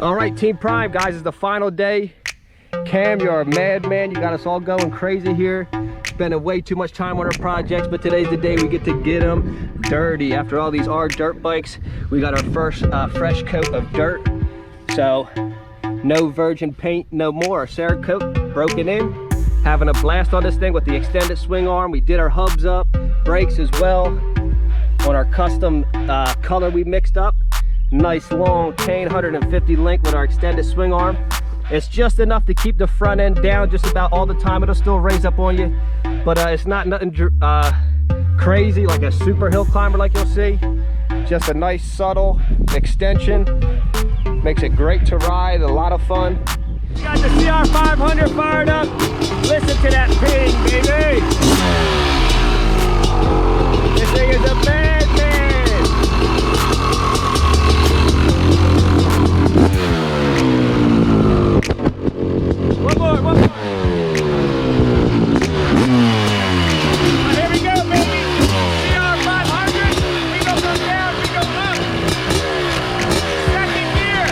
All right, Team Prime, guys, it's the final day. Cam, you're a madman. You got us all going crazy here. Spending way too much time on our projects, but today's the day we get to get them dirty. After all these are dirt bikes, we got our first fresh coat of dirt. So, no virgin paint no more. Our Cerakote broken in. Having a blast on this thing with the extended swing arm. We did our hubs up, brakes as well. On our custom color we mixed up. Nice long chain 150 link with our extended swing arm. It's just enough to keep the front end down just about all the time. It'll still raise up on you, but it's not nothing crazy like a super hill climber like you'll see. Just a nice subtle extension. Makes it great to ride, a lot of fun. Got the CR500 fired up. Listen to that ping, baby. This thing is a madman. One more. Here we go, baby. CR500. We go down, we go up. Second gear.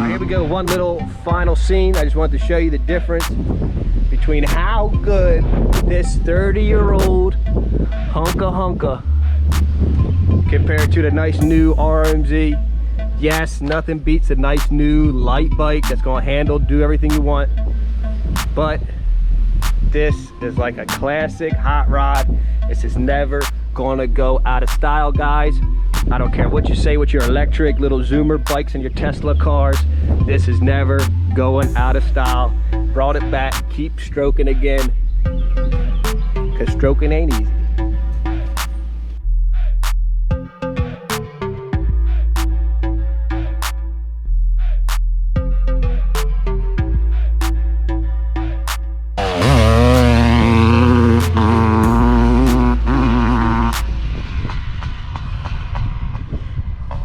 Here we go, one little final scene. I just wanted to show you the difference between how good this 30-year-old hunka compared to the nice new RMZ. Yes, nothing beats a nice new light bike that's gonna handle, do everything you want. But this is like a classic hot rod. This is never gonna go out of style, guys. I don't care what you say with your electric little Zoomer bikes and your Tesla cars. This is never going out of style. Brought it back, keep stroking again, because stroking ain't easy.